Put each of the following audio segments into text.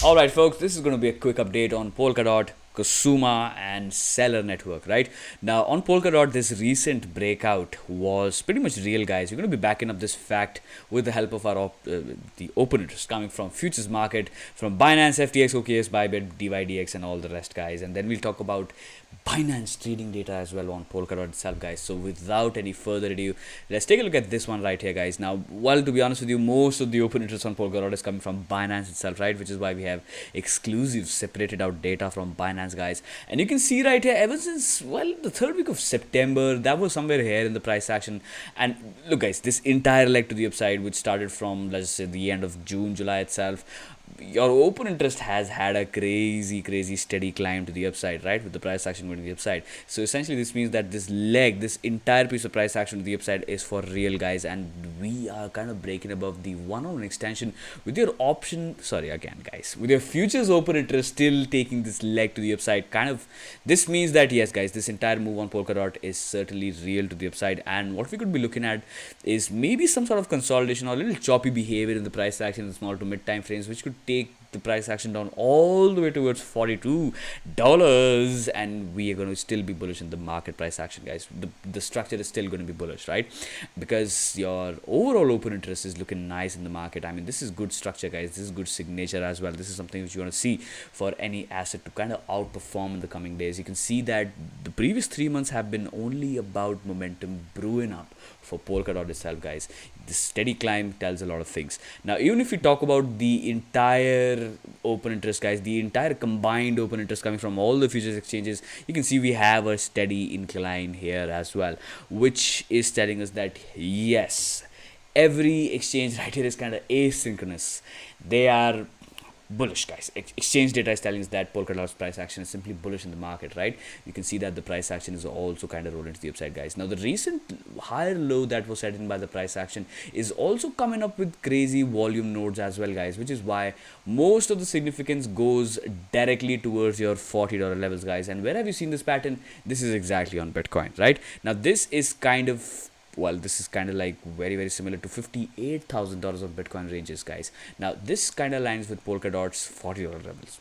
Alright folks, this is going to be a quick update on Polkadot, Kusuma and Seller network, right? Now on Polkadot, this recent breakout was pretty much real, guys. We're going to be backing up this fact with the help of our the open interest coming from futures market, from Binance, FTX, OKS, Bybit, DYDX and all the rest, guys. And then we'll talk about Binance trading data as well on Polkadot itself, guys. So without any further ado, let's take a look at this one right here, guys. Now, well, to be honest with you, most of the open interest on Polkadot is coming from Binance itself, right? Which is why we have exclusive separated out data from Binance, guys. And you can see right here, ever since, well, the third week of September, that was somewhere here in the price action. And look, guys, this entire leg to the upside, which started from, let's say, the end of June, July itself, your open interest has had a crazy steady climb to the upside, right, with the price action going to the upside. So essentially this means that this entire piece of price action to the upside is for real, guys, and we are kind of breaking above the 1-on-1 extension with your with your futures open interest still taking this leg to the upside. Kind of, this means that yes, guys, this entire move on Polkadot is certainly real to the upside, and what we could be looking at is maybe some sort of consolidation or a little choppy behavior in the price action in the small to mid time frames, which could take the price action down all the way towards $42, and we are going to still be bullish in the market price action, guys. The structure is still going to be bullish, right? Because your overall open interest is looking nice in the market. I mean, this is good structure, guys. This is good signature as well. This is something which you want to see for any asset to kind of outperform in the coming days. You can see that the previous 3 months have been only about momentum brewing up for Polkadot itself, guys. This steady climb tells a lot of things. Now, even if we talk about the entire open interest, guys, the entire combined open interest coming from all the futures exchanges, you can see we have a steady incline here as well, which is telling us that yes, every exchange right here is kind of asynchronous. They are bullish, guys. Exchange data is telling us that Polkadot's price action is simply bullish in the market, right? You can see that the price action is also kind of rolling to the upside, guys. Now, the recent higher low that was set in by the price action is also coming up with crazy volume nodes as well, guys, which is why most of the significance goes directly towards your $40 levels, guys. And where have you seen this pattern? This is exactly on Bitcoin, right? Now, this is kind of, well, this is kind of like very similar to $58,000 of Bitcoin ranges, guys. Now, this kind of aligns with Polkadot's $40 levels.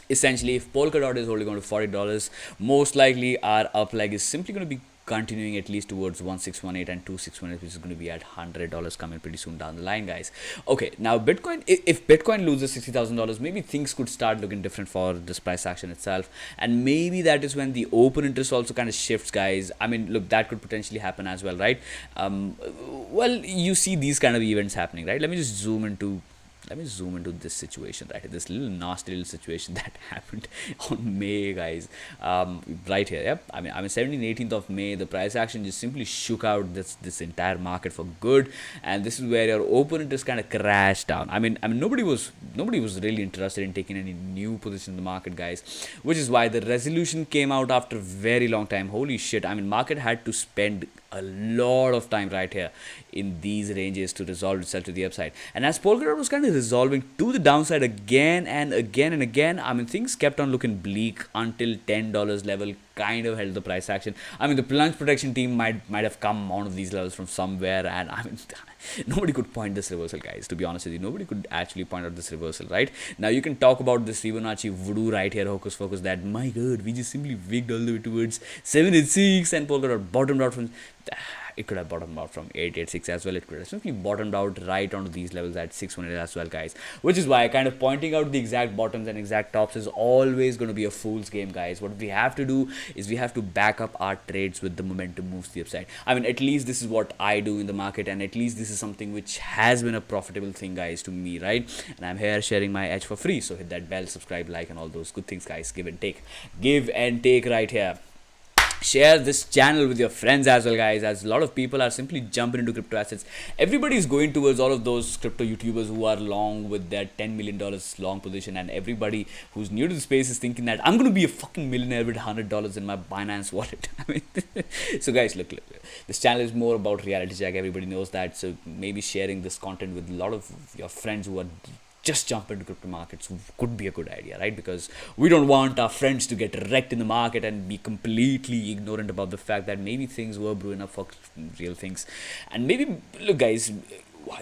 Essentially, if Polkadot is holding on to $40, most likely our up leg is simply going to be continuing at least towards 1618 and 2618, which is going to be at $100 coming pretty soon down the line, guys. Okay, now Bitcoin, if Bitcoin loses $60,000, maybe things could start looking different for this price action itself, and maybe that is when the open interest also kind of shifts, guys. I mean, look, that could potentially happen as well, right? Well, you see these kind of events happening, right? Let me zoom into this situation right here, this little nasty little situation that happened on May, guys. Right here, yep. I mean 17th, 18th of May, the price action just simply shook out this entire market for good, and this is where your open interest kind of crashed down. I mean nobody was really interested in taking any new position in the market, guys, which is why the resolution came out after a very long time. Holy shit, I mean, market had to spend a lot of time right here in these ranges to resolve itself to the upside. And as Polkadot was kind of resolving to the downside again and again, I mean, things kept on looking bleak until $10 level kind of held the price action. I mean, the plunge protection team might have come out of these levels from somewhere, and I mean, nobody could point this reversal, guys. To be honest with you, nobody could actually point out this reversal, right? Now, you can talk about this Fibonacci voodoo right here, hocus pocus, that my god, we just simply wigged all the way towards 786 and Polkadot bottomed out from. It could have bottomed out from 886 as well. It could have simply bottomed out right onto these levels at 618 as well, guys. Which is why kind of pointing out the exact bottoms and exact tops is always going to be a fool's game, guys. What we have to do is we have to back up our trades with the momentum moves to the upside. I mean, at least this is what I do in the market, and at least this is something which has been a profitable thing, guys, to me, right? And I'm here sharing my edge for free. So hit that bell, subscribe, like, and all those good things, guys. Give and take right here. Share this channel with your friends as well, guys, as a lot of people are simply jumping into crypto assets. Everybody is going towards all of those crypto YouTubers who are long with their $10 million long position, and everybody who's new to the space is thinking that I'm going to be a fucking millionaire with $100 in my Binance wallet. I mean, so guys, look, this channel is more about reality check. Everybody knows that. So maybe sharing this content with a lot of your friends who are just jump into crypto markets could be a good idea, right? Because we don't want our friends to get wrecked in the market and be completely ignorant about the fact that maybe things were brewing up for real things. And maybe, look, guys,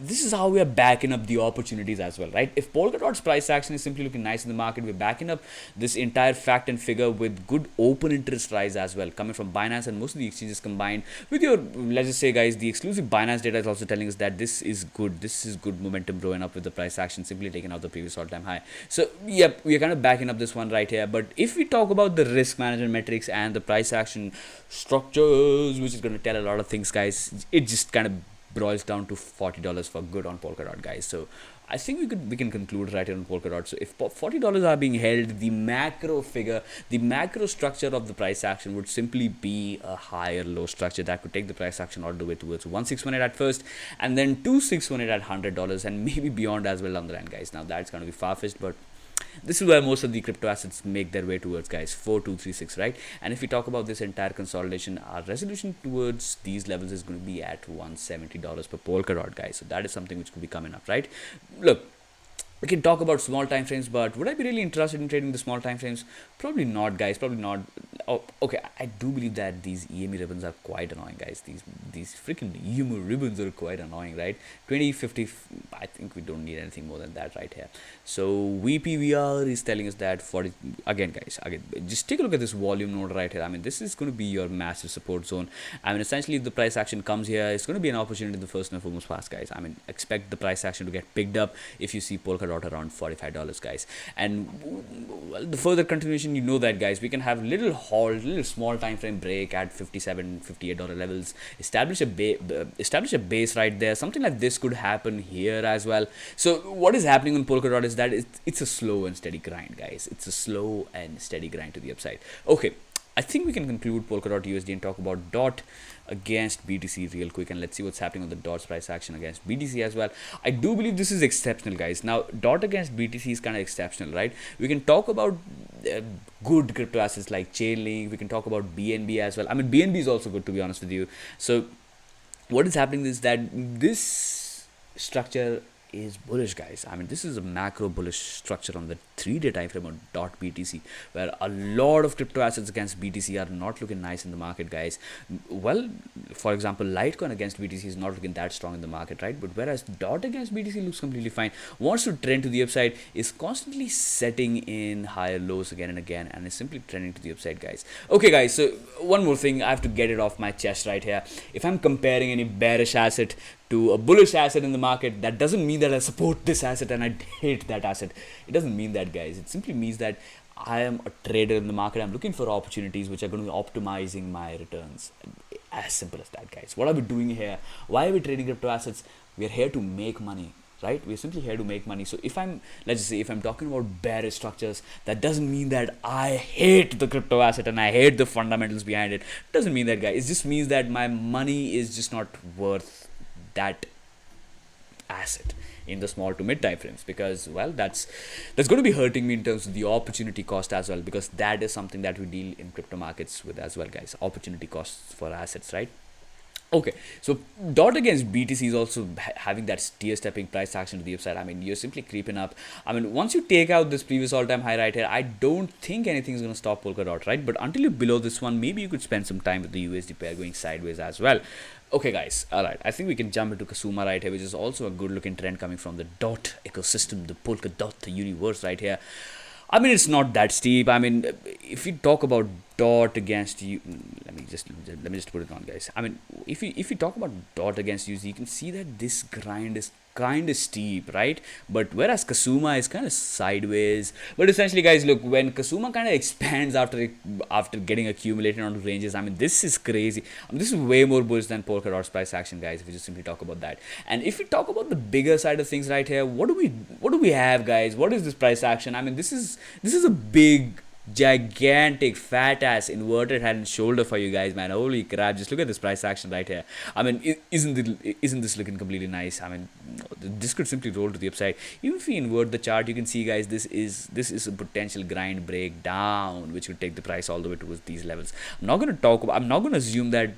this is how we are backing up the opportunities as well, right? If Polkadot's price action is simply looking nice in the market, we're backing up this entire fact and figure with good open interest rise as well, coming from Binance and most of the exchanges combined with your, let's just say guys, the exclusive Binance data is also telling us that this is good momentum growing up with the price action simply taking out the previous all-time high. So yep, we are kind of backing up this one right here. But if we talk about the risk management metrics and the price action structures, which is going to tell a lot of things, guys, it just kind of boils down to $40 for good on Polkadot, guys. So I think we can conclude right here on Polkadot. So if $40 are being held, the macro figure, the macro structure of the price action would simply be a higher low structure that could take the price action all the way towards 1618 at first, and then 2618 at $100, and maybe beyond as well on the line, guys. Now that's going to be far-fetched, but this is where most of the crypto assets make their way towards, guys. 4236, right? And if we talk about this entire consolidation, our resolution towards these levels is going to be at $170 per Polkadot, guys. So that is something which could be coming up, right? Look, we can talk about small time frames, but would I be really interested in trading the small time frames? Probably not, guys. Probably not. Oh, okay. I do believe that these EME ribbons are quite annoying, guys. These freaking EME ribbons are quite annoying, right? 20, 50. I think we don't need anything more than that right here. So VPVR is telling us that 40. Again, guys. Again, just take a look at this volume node right here. I mean, this is going to be your massive support zone. I mean, essentially, if the price action comes here, it's going to be an opportunity in the first and foremost pass, guys. I mean, expect the price action to get picked up if you see Polkadot around $45, guys. And well, the further continuation, you know that, guys, we can have little small time frame break at $57, $58 levels, establish a base right there. Something like this could happen here as well. So what is happening on Polkadot is that it's a slow and steady grind, guys. It's a slow and steady grind to the upside. Okay, I think we can conclude Polkadot USD and talk about DOT against BTC real quick, and let's see what's happening on the DOT's price action against BTC as well. I do believe this is exceptional, guys. Now DOT against BTC is kind of exceptional, right? We can talk about good crypto assets like Chainlink. We can talk about BNB as well. I mean, BNB is also good, to be honest with you. So what is happening is that this structure is bullish, guys. I mean, this is a macro bullish structure on the 3-day time frame on DOT BTC, where a lot of crypto assets against BTC are not looking nice in the market, guys. Well, for example, Litecoin against BTC is not looking that strong in the market, right? But whereas DOT against BTC looks completely fine, wants to trend to the upside, is constantly setting in higher lows again and again, and is simply trending to the upside, guys. Okay, guys, so one more thing, I have to get it off my chest right here. If I'm comparing any bearish asset to a bullish asset in the market, that doesn't mean that I support this asset and I hate that asset. It doesn't mean that, guys. It simply means that I am a trader in the market. I'm looking for opportunities which are going to be optimizing my returns. As simple as that, guys. What are we doing here? Why are we trading crypto assets? We are here to make money, right? We're simply here to make money. So if I'm, let's just say, if I'm talking about bearish structures, that doesn't mean that I hate the crypto asset and I hate the fundamentals behind it. It doesn't mean that, guys. It just means that my money is just not worth that asset in the small to mid time frames, because well, that's going to be hurting me in terms of the opportunity cost as well, because that is something that we deal in crypto markets with as well, guys. Opportunity costs for assets, right? Okay, so DOT against BTC is also having that stepping price action to the upside. I mean, you're simply creeping up. I mean, once you take out this previous all-time high right here, I don't think anything is going to stop Polkadot, right? But until you're below this one, maybe you could spend some time with the USD pair going sideways as well. Okay, guys, all right. I think we can jump into KSM right here, which is also a good-looking trend coming from the DOT ecosystem, the Polkadot Universe right here. I mean, it's not that steep. I mean, if you talk about DOT against you, let me just put it on, guys. I mean, if you talk about DOT against USD, you can see that this grind is kind of steep, right? But whereas KSM is kind of sideways. But essentially, guys, look, when KSM kind of expands after getting accumulated onto ranges, I mean, this is crazy. I mean, this is way more bullish than Polkadot's price action, guys, if we just simply talk about that. And if we talk about the bigger side of things right here, what do we have, guys? What is this price action? I mean, this is a big, gigantic, fat ass inverted head and shoulder for you guys, man. Holy crap, just look at this price action right here. I mean, isn't this looking completely nice? I mean, this could simply roll to the upside. Even if we invert the chart, you can see, guys, this is a potential grind breakdown which would take the price all the way towards these levels. I'm not going to assume that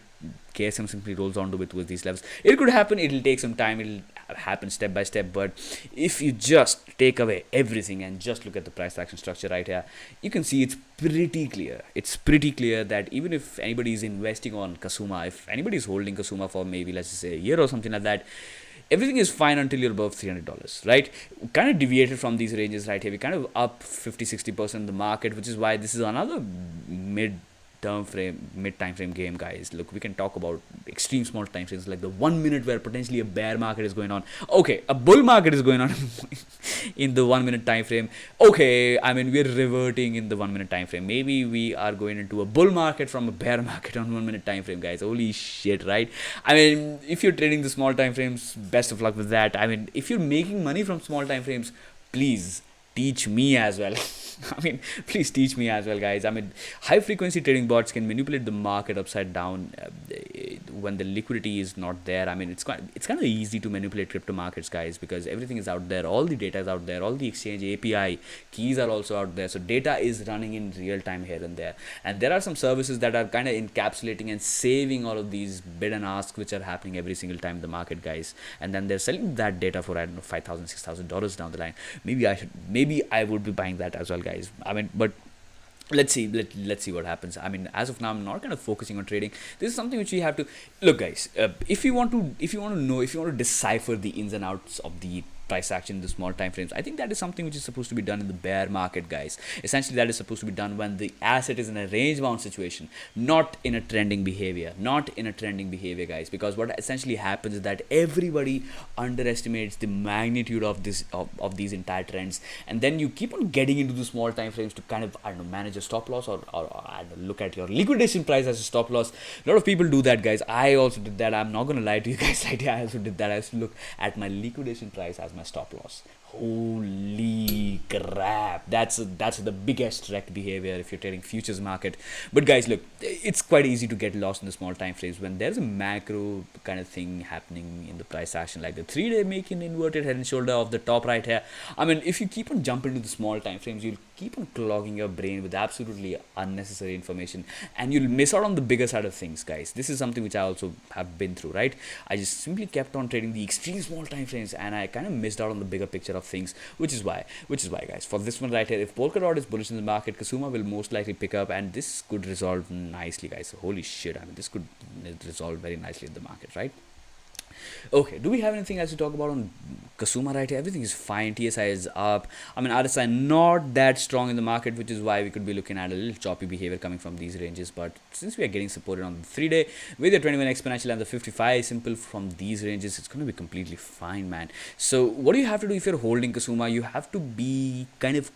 KSM simply rolls on towards these levels. It could happen, it'll take some time, it'll happen step by step, but if you just take away everything and just look at the price action structure right here, you can see it's pretty clear that even if anybody is investing on KSM, if anybody is holding KSM for maybe, let's just say, a year or something like that, everything is fine until you're above $300, right? Kind of deviated from these ranges right here. We kind of up 50-60% in the market, which is why this is another mid time frame game, guys. Look, we can talk about extreme small time frames like the 1 minute where potentially a bear market is going on. Okay, a bull market is going on in the 1 minute time frame. Okay, I mean, we're reverting in the 1 minute time frame. Maybe we are going into a bull market from a bear market on 1 minute time frame, guys. Holy shit, right? I mean, if you're trading the small time frames, best of luck with that. I mean, if you're making money from small time frames, please teach me as well. I mean, please teach me as well, guys. I mean, high frequency trading bots can manipulate the market upside down when the liquidity is not there. I mean, it's kind of easy to manipulate crypto markets, guys, because everything is out there. All the data is out there. All the exchange API keys are also out there. So data is running in real time here and there. And there are some services that are kind of encapsulating and saving all of these bid and ask which are happening every single time in the market, guys. And then they're selling that data for, I don't know, $5,000, $6,000 down the line. Maybe I would be buying that as well, guys. I mean, but let's see what happens. I mean, as of now, I'm not kind of focusing on trading. This is something which we have to look, guys. If you want to decipher the ins and outs of the price action in the small time frames, I think that is something which is supposed to be done in the bear market, guys. Essentially, that is supposed to be done when the asset is in a range bound situation, not in a trending behavior, guys. Because what essentially happens is that everybody underestimates the magnitude of of these entire trends, and then you keep on getting into the small time frames to kind of, I don't know, manage a stop loss or I don't know, look at your liquidation price as a stop loss. A lot of people do that, guys. I also did that. I'm not gonna lie to you guys. I also did that. I used to look at my liquidation price as my stop loss. Holy crap, that's the biggest wrecked behavior if you're trading futures market. But guys, look, it's quite easy to get lost in the small time frames when there's a macro kind of thing happening in the price action, like the 3-day making inverted head and shoulder of the top right here. I mean, if you keep on jumping to the small time frames, you'll keep on clogging your brain with absolutely unnecessary information, and you'll miss out on the bigger side of things, guys. This is something which I also have been through, right? I just simply kept on trading the extreme small time frames, and I kind of missed out on the bigger picture of things, which is why, guys, for this one right here, if Polkadot is bullish in the market, KSM will most likely pick up, and this could resolve nicely, guys. So holy shit, I mean, this could resolve very nicely in the market, right? Okay, do we have anything else to talk about on KSM right here? Everything is fine. TSI is up. I mean, RSI not that strong in the market, which is why we could be looking at a little choppy behavior coming from these ranges. But since we are getting supported on the 3-day with the 21 exponential and the 55 simple from these ranges, it's going to be completely fine, man. So what do you have to do if you're holding KSM? You have to be kind of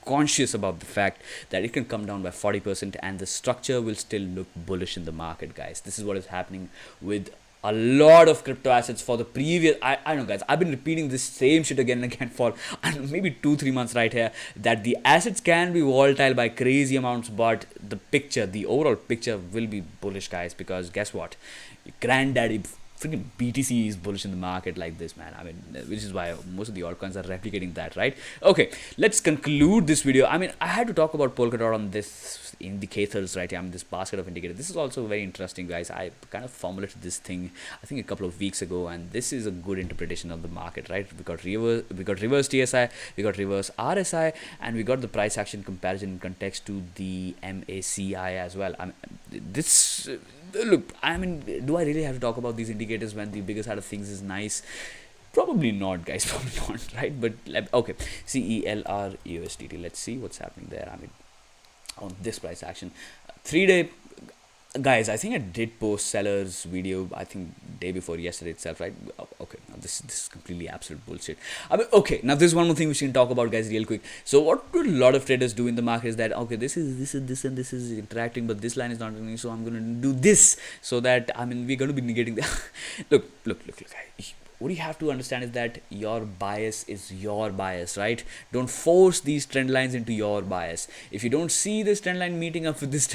conscious about the fact that it can come down by 40% and the structure will still look bullish in the market, guys. This is what is happening with a lot of crypto assets for the previous, I don't know, guys, I've been repeating this same shit again and again for maybe 2-3 months right here, that the assets can be volatile by crazy amounts, but the overall picture will be bullish, guys, because guess what, granddaddy freaking BTC is bullish in the market like this, man. I mean, which is why most of the altcoins are replicating that, right? Okay, let's conclude this video. I mean, I had to talk about Polkadot on this indicators right here. I mean, this basket of indicators. This is also very interesting, guys. I kind of formulated this thing, I think, a couple of weeks ago, and this is a good interpretation of the market, right? We got reverse TSI, we got reverse RSI, and we got the price action comparison in context to the MACI as well. I mean, this. Look, I mean, do I really have to talk about these indicators when the bigger side of things is nice? Probably not, guys. Probably not, right? But okay, CELR USDT. Let's see what's happening there. I mean, on this price action, 3-day. Guys, I think I did post Seller's video, I think day before yesterday itself, right? Okay, now this is completely absolute bullshit. I mean, okay, now there's one more thing we can talk about, guys, real quick. So what do a lot of traders do in the market is that, okay, this and this is interacting, but this line is not doing, so I'm going to do this, so that, I mean, we're going to be negating the look, what you have to understand is that your bias is your bias, right? Don't force these trend lines into your bias. If you don't see this trend line meeting up with this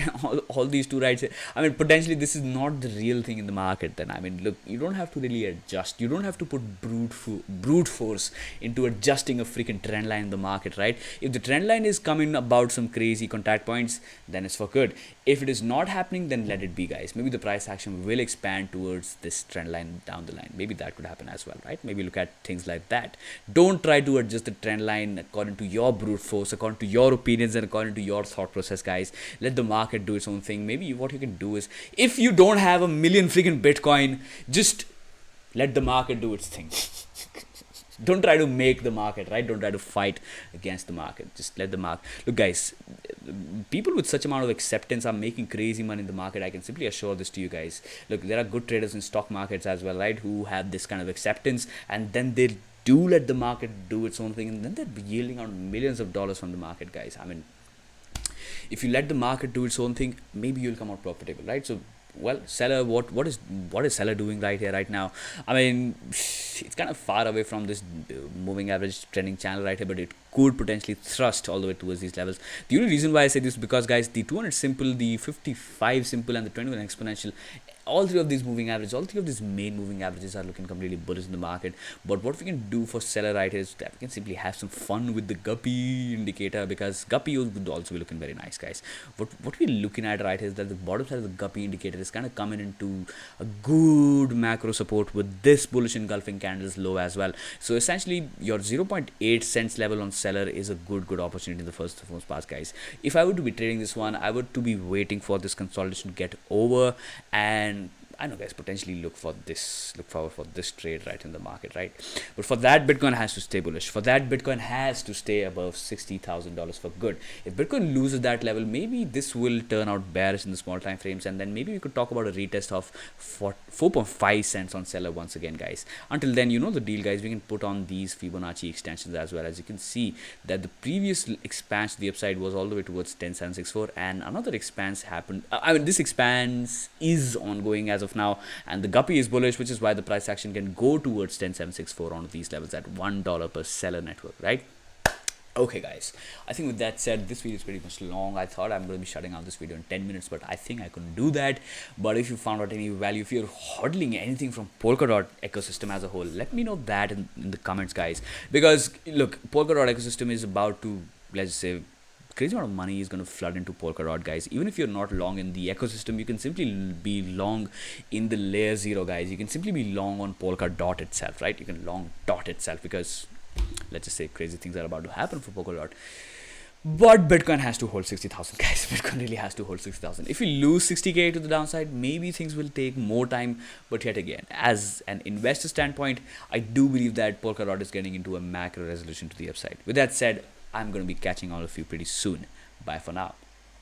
all these two rights, I mean, potentially this is not the real thing in the market. Then, I mean, look, you don't have to really adjust. You don't have to put brute force into adjusting a freaking trend line in the market, right? If the trend line is coming about some crazy contact points, then it's for good. If it is not happening, then let it be, guys. Maybe the price action will expand towards this trend line down the line. Maybe that could happen as well, right? Maybe look at things like that. Don't try to adjust the trend line according to your brute force, according to your opinions, and according to your thought process, guys. Let the market do its own thing. Maybe what you can do is, if you don't have a million freaking Bitcoin, just let the market do its thing. Don't try to make the market, right? Don't try to fight against the market. Just let the market. Look, guys, people with such amount of acceptance are making crazy money in the market. I can simply assure this to you guys. Look, there are good traders in stock markets as well, right? Who have this kind of acceptance, and then they do let the market do its own thing, and then they're yielding out millions of dollars from the market, guys. I mean, if you let the market do its own thing, maybe you'll come out profitable, right? So, well, seller, what is seller doing right here, right now? I mean, it's kind of far away from this moving average trending channel right here, but it could potentially thrust all the way towards these levels. The only reason why I say this is because, guys, the 200 simple, the 55 simple, and the 21 exponential, all three of these moving averages, all three of these main moving averages are looking completely bullish in the market. But what we can do for seller right here is that we can simply have some fun with the guppy indicator, because guppy would also be looking very nice, guys. What we're looking at right here is that the bottom side of the guppy indicator is kind of coming into a good macro support with this bullish engulfing candles low as well. So essentially your 0.8 cents level on seller is a good opportunity in the first pass, guys. If I were to be trading this one, I would to be waiting for this consolidation to get over, and I know, guys, potentially look forward for this trade right in the market, right? But for that, Bitcoin has to stay bullish. For that, Bitcoin has to stay above $60,000 for good. If Bitcoin loses that level, maybe this will turn out bearish in the small time frames, and then maybe we could talk about a retest of 4.5 cents on seller once again, guys. Until then, you know the deal, guys. We can put on these Fibonacci extensions as well. As you can see that the previous expansion, the upside was all the way towards 10,764, and another expanse happened. I mean, this expanse is ongoing as of now, and the guppy is bullish, which is why the price action can go towards 10764 on these levels at $1 per seller network, right? Okay, guys, I think with that said, this video is pretty much long. I thought I'm going to be shutting out this video in 10 minutes, but I think I couldn't do that. But if you found out any value, if you're hodling anything from Polkadot ecosystem as a whole, let me know that in the comments, guys. Because look, Polkadot ecosystem is about to, let's say, crazy amount of money is going to flood into Polkadot, guys. Even if you're not long in the ecosystem, you can simply be long in the layer 0, guys. You can simply be long on Polkadot itself, right? You can long dot itself, because let's just say crazy things are about to happen for Polkadot. But Bitcoin has to hold 60,000, guys. Bitcoin really has to hold 60,000. If we lose 60k to the downside, maybe things will take more time. But yet again, as an investor standpoint, I do believe that Polkadot is getting into a macro resolution to the upside. With that said, I'm going to be catching all of you pretty soon. Bye for now.